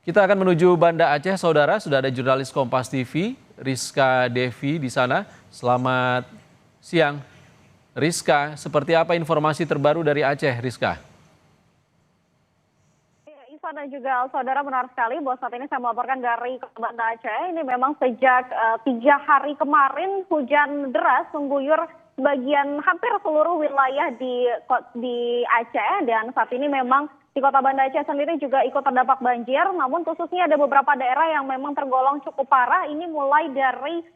Kita akan menuju Banda Aceh, saudara. Sudah ada jurnalis Kompas TV, Rizka Devi di sana. Selamat siang, Rizka. Seperti apa informasi terbaru dari Aceh, Rizka? Isa dan juga saudara, benar sekali bahwa saat ini saya melaporkan dari Banda Aceh. Ini memang sejak 3 hari kemarin hujan deras mengguyur bagian hampir seluruh wilayah di Aceh, dan saat ini memang di Kota Banda Aceh sendiri juga ikut terdampak banjir, namun khususnya ada beberapa daerah yang memang tergolong cukup parah. Ini mulai dari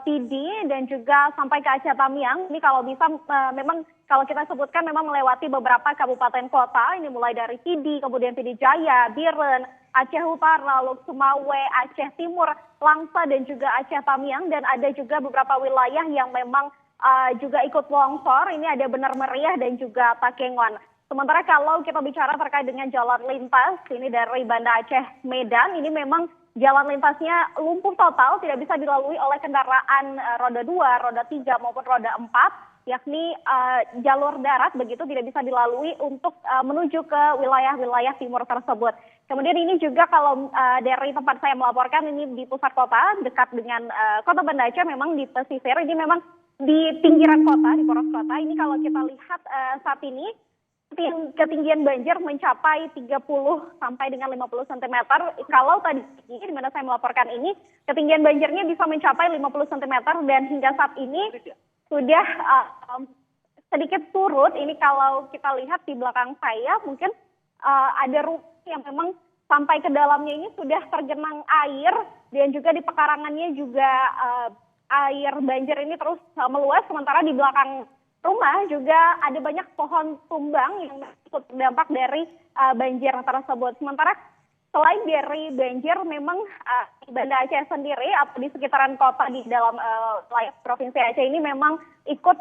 Pidi dan juga sampai ke Aceh Tamiang. Ini kalau bisa memang kalau kita sebutkan memang melewati beberapa kabupaten kota. Ini mulai dari Pidi, kemudian Pidi Jaya, Biren, Aceh Utara, lalu Sumawe, Aceh Timur, Langsa dan juga Aceh Tamiang. Dan ada juga beberapa wilayah yang memang juga ikut longsor. Ini ada Benar Meriah dan juga Takengon. Sementara kalau kita bicara terkait dengan jalan lintas, ini dari Banda Aceh Medan, ini memang jalan lintasnya lumpuh total, tidak bisa dilalui oleh kendaraan roda 2, roda 3 maupun roda 4, yakni jalur darat begitu tidak bisa dilalui untuk menuju ke wilayah-wilayah timur tersebut. Kemudian ini juga kalau dari tempat saya melaporkan, ini di pusat kota, dekat dengan Kota Banda Aceh, memang di pesisir, ini memang di pinggiran kota, di poros kota. Ini kalau kita lihat saat ini, ketinggian banjir mencapai 30 sampai dengan 50 cm. Kalau tadi di mana saya melaporkan ini, ketinggian banjirnya bisa mencapai 50 cm dan hingga saat ini sudah sedikit surut. Ini kalau kita lihat di belakang saya, mungkin ada rumah yang memang sampai ke dalamnya ini sudah tergenang air, dan juga di pekarangannya juga air banjir ini terus meluas. Sementara di belakang rumah juga ada banyak pohon tumbang yang ikut terdampak dari banjir tersebut. Sementara selain dari banjir, memang di Banda Aceh sendiri atau di sekitaran kota di dalam wilayah Provinsi Aceh ini memang ikut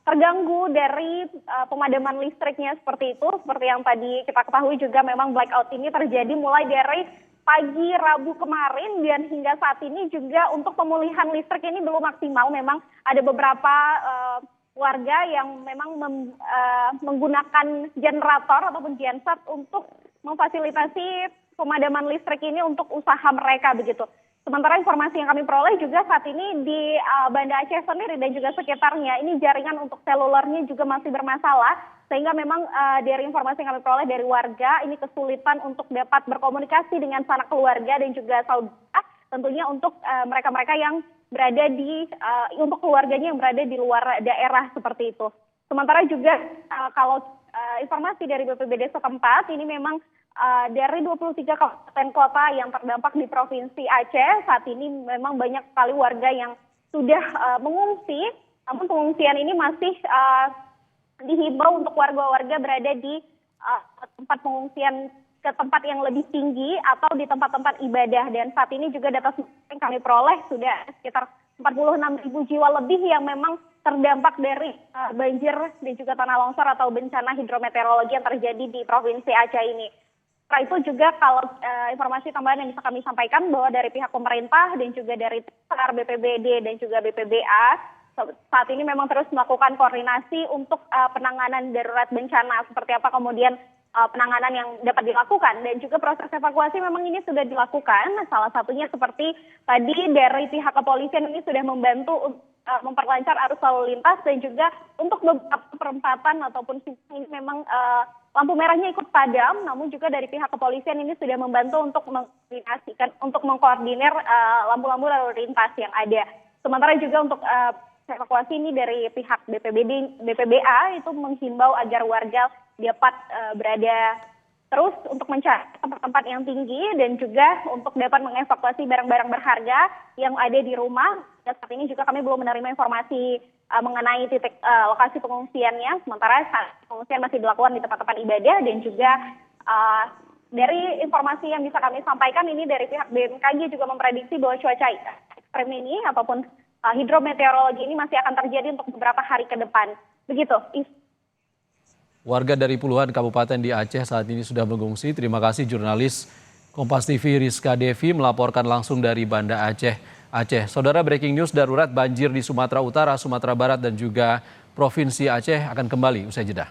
terganggu dari pemadaman listriknya seperti itu. Seperti yang tadi kita ketahui juga memang blackout ini terjadi mulai dari pagi Rabu kemarin, dan hingga saat ini juga untuk pemulihan listrik ini belum maksimal. Memang ada beberapa warga yang memang menggunakan generator ataupun genset untuk memfasilitasi pemadaman listrik ini untuk usaha mereka begitu. Sementara informasi yang kami peroleh juga saat ini di Banda Aceh sendiri dan juga sekitarnya, ini jaringan untuk selulernya juga masih bermasalah, sehingga memang dari informasi yang kami peroleh dari warga ini kesulitan untuk dapat berkomunikasi dengan sanak keluarga dan juga saudara, tentunya untuk mereka-mereka yang berada di untuk keluarganya yang berada di luar daerah seperti itu. Sementara juga kalau informasi dari BPBD setempat, ini memang dari 23 kabupaten kota yang terdampak di Provinsi Aceh, saat ini memang banyak sekali warga yang sudah mengungsi, namun pengungsian ini masih dihimbau untuk warga-warga berada di tempat pengungsian ke tempat yang lebih tinggi atau di tempat-tempat ibadah. Dan saat ini juga data yang kami peroleh sudah sekitar 46.000 jiwa lebih yang memang terdampak dari banjir dan juga tanah longsor atau bencana hidrometeorologi yang terjadi di Provinsi Aceh ini. Setelah itu juga kalau informasi tambahan yang bisa kami sampaikan bahwa dari pihak pemerintah dan juga dari BPBD dan juga BPBA saat ini memang terus melakukan koordinasi untuk penanganan darurat bencana, seperti apa kemudian penanganan yang dapat dilakukan, dan juga proses evakuasi memang ini sudah dilakukan. Salah satunya seperti tadi dari pihak kepolisian ini sudah membantu memperlancar arus lalu lintas, dan juga untuk beberapa perempatan ataupun ini memang lampu merahnya ikut padam, namun juga dari pihak kepolisian ini sudah membantu untuk mengkoordinasikan, untuk mengkoordinir lampu-lampu lalu lintas yang ada. Sementara juga untuk evakuasi ini dari pihak BPBA itu menghimbau agar warga dapat berada terus untuk mencari tempat-tempat yang tinggi, dan juga untuk dapat mengevakuasi barang-barang berharga yang ada di rumah. Dan saat ini juga kami belum menerima informasi mengenai titik lokasi pengungsiannya, sementara pengungsian masih dilakukan di tempat-tempat ibadah. Dan juga dari informasi yang bisa kami sampaikan ini dari pihak BMKG juga memprediksi bahwa cuaca ekstrem ini ataupun hidrometeorologi ini masih akan terjadi untuk beberapa hari ke depan. Begitu. Warga dari puluhan kabupaten di Aceh saat ini sudah mengungsi. Terima kasih jurnalis Kompas TV Rizka Devi melaporkan langsung dari Banda Aceh. Saudara, breaking news darurat banjir di Sumatera Utara, Sumatera Barat dan juga Provinsi Aceh akan kembali usai jeda.